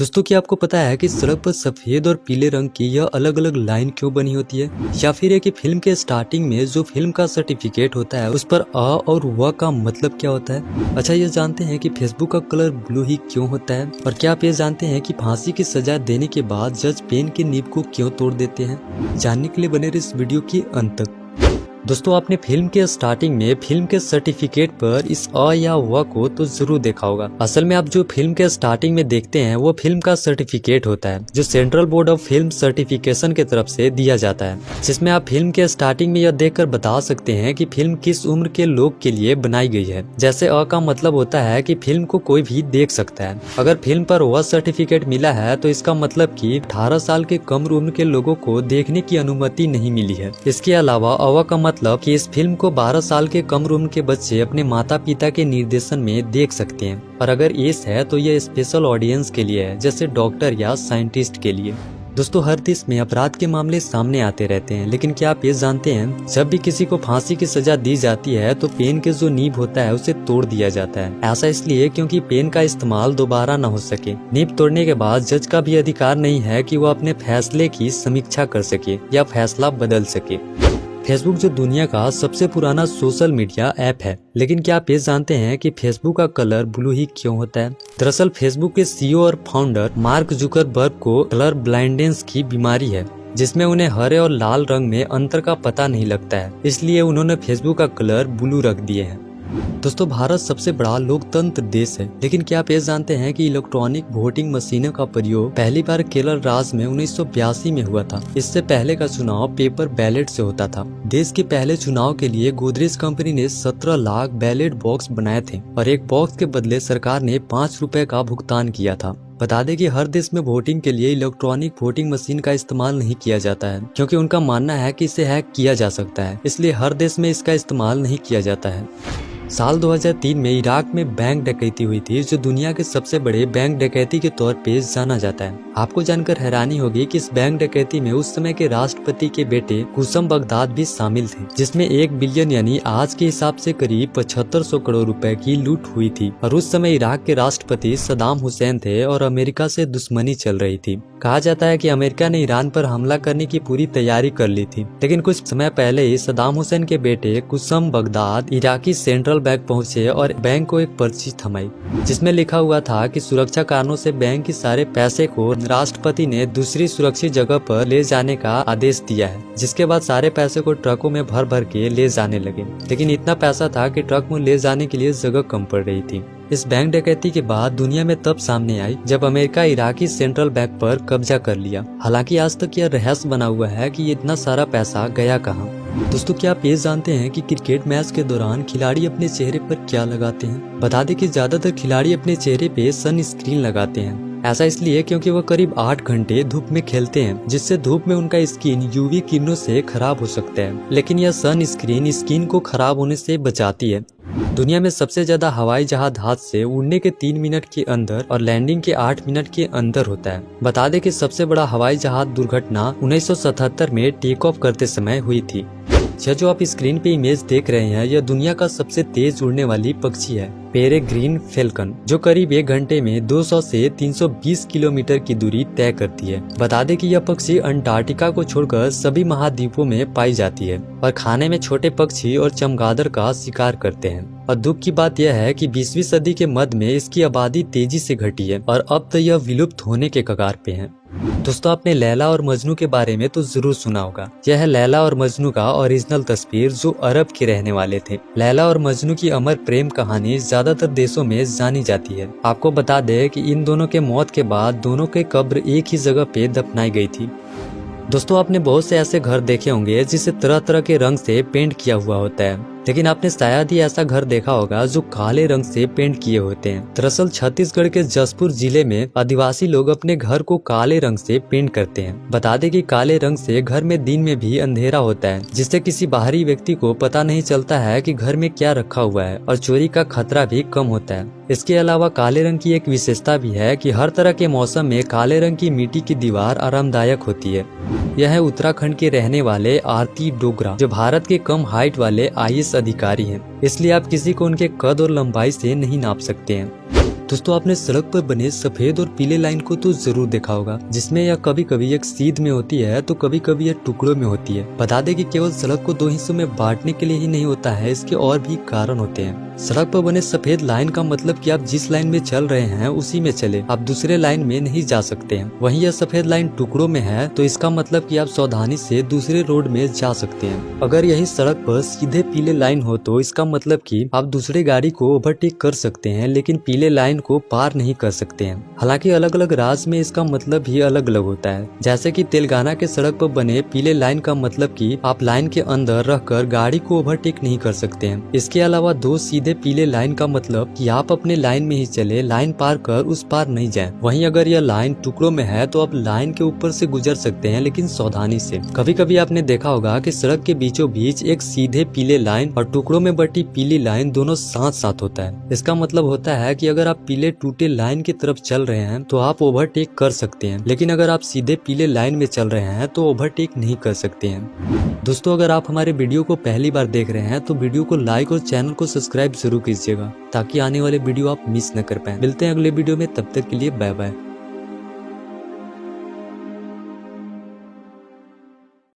दोस्तों, क्या आपको पता है कि सड़क पर सफेद और पीले रंग की यह अलग अलग लाइन क्यों बनी होती है? या फिर है कि फिल्म के स्टार्टिंग में जो फिल्म का सर्टिफिकेट होता है उस पर अ और व का मतलब क्या होता है? अच्छा, ये जानते हैं कि फेसबुक का कलर ब्लू ही क्यों होता है? और क्या आप ये जानते हैं कि फांसी की सजा देने के बाद जज पेन की नींव को क्यों तोड़ देते हैं? जानने के लिए बने रहिए इस वीडियो के अंत तक। दोस्तों, आपने फिल्म के स्टार्टिंग में फिल्म के सर्टिफिकेट पर इस अ या व को तो जरूर देखा होगा। असल में आप जो फिल्म के स्टार्टिंग में देखते हैं वो फिल्म का सर्टिफिकेट होता है जो central board of film certification की तरफ से दिया जाता है, जिसमें आप फिल्म के स्टार्टिंग में यह देखकर बता सकते हैं कि फिल्म किस उम्र के लोग के लिए बनाई गई है। जैसे अ का मतलब होता है कि फिल्म को कोई भी देख सकता है। अगर फिल्म पर वह सर्टिफिकेट मिला है तो इसका मतलब कि 18 साल के कम उम्र के लोगों को देखने की अनुमति नहीं मिली है। इसके अलावा अ का मतलब कि इस फिल्म को 12 साल के कम उम्र के बच्चे अपने माता पिता के निर्देशन में देख सकते हैं। और अगर एज है तो यह स्पेशल ऑडियंस के लिए है, जैसे डॉक्टर या साइंटिस्ट के लिए। दोस्तों, हर देश में अपराध के मामले सामने आते रहते हैं, लेकिन क्या आप ये जानते हैं जब भी किसी को फांसी की सजा दी जाती है तो पेन के जो नीब होता है उसे तोड़ दिया जाता है। ऐसा इसलिए क्योंकि पेन का इस्तेमाल दोबारा न हो सके। नीब तोड़ने के बाद जज का भी अधिकार नहीं है कि वो अपने फैसले की समीक्षा कर सके या फैसला बदल सके। फेसबुक जो दुनिया का सबसे पुराना सोशल मीडिया ऐप है, लेकिन क्या आप ये जानते हैं कि फेसबुक का कलर ब्लू ही क्यों होता है? दरअसल फेसबुक के सीईओ और फाउंडर मार्क जुकरबर्ग को कलर ब्लाइंडनेस की बीमारी है, जिसमें उन्हें हरे और लाल रंग में अंतर का पता नहीं लगता है। इसलिए उन्होंने फेसबुक का कलर ब्लू रख दिए हैं। दोस्तों, भारत सबसे बड़ा लोकतंत्र देश है, लेकिन क्या आप ये जानते हैं कि इलेक्ट्रॉनिक वोटिंग मशीनों का प्रयोग पहली बार केरल राज्य में 1982 में हुआ था। इससे पहले का चुनाव पेपर बैलेट से होता था। देश के पहले चुनाव के लिए गोदरेज कंपनी ने 17 लाख बैलेट बॉक्स बनाए थे और एक बॉक्स के बदले सरकार ने 5 रुपए का भुगतान किया था। बता दें कि हर देश में वोटिंग के लिए इलेक्ट्रॉनिक वोटिंग मशीन का इस्तेमाल नहीं किया जाता है, क्योंकि उनका मानना है कि इसे हैक किया जा सकता है। इसलिए हर देश में इसका इस्तेमाल नहीं किया जाता है। साल 2003 में इराक में बैंक डकैती हुई थी, जो दुनिया के सबसे बड़े बैंक डकैती के तौर पे जाना जाता है। आपको जानकर हैरानी होगी कि इस बैंक डकैती में उस समय के राष्ट्रपति के बेटे कुसम बगदाद भी शामिल थे, जिसमें 1 बिलियन यानी आज के हिसाब से करीब 7500 करोड़ रुपए की लूट हुई थी। और उस समय इराक के राष्ट्रपति सदाम हुसैन थे और अमेरिका से दुश्मनी चल रही थी। कहा जाता है कि अमेरिका ने ईरान पर हमला करने की पूरी तैयारी कर ली थी, लेकिन कुछ समय पहले ही सदाम हुसैन के बेटे कुसम बगदाद इराकी सेंट्रल बैंक पहुंचे और बैंक को एक पर्ची थमाई, जिसमें लिखा हुआ था कि सुरक्षा कारणों से बैंक के सारे पैसे को राष्ट्रपति ने दूसरी सुरक्षित जगह पर ले जाने का आदेश दिया है। जिसके बाद सारे पैसे को ट्रकों में भर भर के ले जाने लगे, लेकिन इतना पैसा था कि ट्रक में ले जाने के लिए जगह कम पड़ रही थी। इस बैंक डकैती के बाद दुनिया में तब सामने आई जब अमेरिका इराकी सेंट्रल बैंक पर कब्जा कर लिया। हालांकि आज तक यह रहस्य बना हुआ है कि इतना सारा पैसा गया कहां। दोस्तों, क्या आप ये जानते हैं कि क्रिकेट मैच के दौरान खिलाड़ी अपने चेहरे पर क्या लगाते हैं? बता दें कि ज्यादातर खिलाड़ी अपने चेहरे पे सन स्क्रीन लगाते हैं। ऐसा इसलिए क्योंकि वह करीब 8 घंटे धूप में खेलते हैं, जिससे धूप में उनका स्किन यूवी किरणों से खराब हो सकता है, लेकिन यह सन स्किन को खराब होने से बचाती है। दुनिया में सबसे ज्यादा हवाई जहाज हादसे उड़ने के 3 मिनट के अंदर और लैंडिंग के 8 मिनट के अंदर होता है। बता दें कि सबसे बड़ा हवाई जहाज दुर्घटना 1977 में टेक ऑफ करते समय हुई थी। यह जो आप स्क्रीन पे इमेज देख रहे हैं, यह दुनिया का सबसे तेज उड़ने वाली पक्षी है, पेरेग्रीन फैल्कन, जो करीब 1 घंटे में 200 से 320 किलोमीटर की दूरी तय करती है। बता दें कि यह पक्षी अंटार्कटिका को छोड़कर सभी महाद्वीपों में पाई जाती है और खाने में छोटे पक्षी और चमगादड़ का शिकार करते हैं। और दुख की बात यह है कि 20वीं सदी के मध्य में इसकी आबादी तेजी से घटी है और अब तो यह विलुप्त होने के कगार पे है। दोस्तों, आपने लैला और मजनू के बारे में तो जरूर सुना होगा। यह है लैला और मजनू का ओरिजिनल तस्वीर, जो अरब के रहने वाले थे। लैला और मजनू की अमर प्रेम कहानी ज्यादातर देशों में जानी जाती है। आपको बता दें कि इन दोनों के मौत के बाद दोनों के कब्र एक ही जगह पे दफनाई गई थी। दोस्तों, आपने बहुत से ऐसे घर देखे होंगे जिसे तरह तरह के रंग से पेंट किया हुआ होता है, लेकिन आपने शायद ही ऐसा घर देखा होगा जो काले रंग से पेंट किए होते हैं। दरअसल छत्तीसगढ़ के जसपुर जिले में आदिवासी लोग अपने घर को काले रंग से पेंट करते हैं। बता दें कि काले रंग से घर में दिन में भी अंधेरा होता है, जिससे किसी बाहरी व्यक्ति को पता नहीं चलता है कि घर में क्या रखा हुआ है और चोरी का खतरा भी कम होता है। इसके अलावा काले रंग की एक विशेषता भी है कि हर तरह के मौसम में काले रंग की मिट्टी की दीवार आरामदायक होती है। यह है उत्तराखंड के रहने वाले आरती डोगरा, जो भारत के कम हाइट वाले IAS अधिकारी हैं। इसलिए आप किसी को उनके कद और लंबाई से नहीं नाप सकते हैं। दोस्तों आपने सड़क पर बने सफेद और पीले लाइन को तो जरूर देखा होगा, जिसमें यह कभी कभी एक सीध में होती है तो कभी कभी यह टुकड़ों में होती है। बता दें कि केवल सड़क को दो हिस्सों में बांटने के लिए ही नहीं होता है, इसके और भी कारण होते हैं। सड़क पर बने सफेद लाइन का मतलब कि आप जिस लाइन में चल रहे हैं उसी में चले, आप दूसरे लाइन में नहीं जा सकते हैं। वहीं यह सफेद लाइन टुकड़ों में है तो इसका मतलब कि आप सावधानी से दूसरे रोड में जा सकते हैं। अगर यही सड़क पर सीधे पीले लाइन हो तो इसका मतलब कि आप दूसरे गाड़ी को ओवरटेक कर सकते हैं, लेकिन पीले लाइन को पार नहीं कर सकते हैं। हालांकि अलग अलग राज्य में इसका मतलब भी अलग अलग होता है। जैसे कि तेलंगाना के सड़क पर बने पीले लाइन का मतलब कि आप लाइन के अंदर रहकर गाड़ी को ओवरटेक नहीं कर सकते हैं। इसके अलावा दो सीधे पीले लाइन का मतलब कि आप अपने लाइन में ही चले, लाइन पार कर उस पार नहीं जाएं। वहीं अगर यह लाइन टुकड़ों में है तो आप लाइन के ऊपर से गुजर सकते हैं, लेकिन सावधानी से। कभी कभी आपने देखा होगा कि सड़क के बीचों बीच एक सीधे पीले लाइन और टुकड़ों में बटी पीली लाइन दोनों साथ साथ होता है। इसका मतलब होता है कि अगर आप पीले टूटे लाइन की तरफ चल रहे हैं तो आप ओवरटेक कर सकते हैं, लेकिन अगर आप सीधे पीले लाइन में चल रहे हैं तो ओवरटेक नहीं कर सकते हैं। दोस्तों अगर आप हमारे वीडियो को पहली बार देख रहे हैं तो वीडियो को लाइक और चैनल को सब्सक्राइब जरूर कीजिएगा, ताकि आने वाले वीडियो आप मिस न कर पाए। मिलते हैं अगले वीडियो में, तब तक के लिए बाय बाय।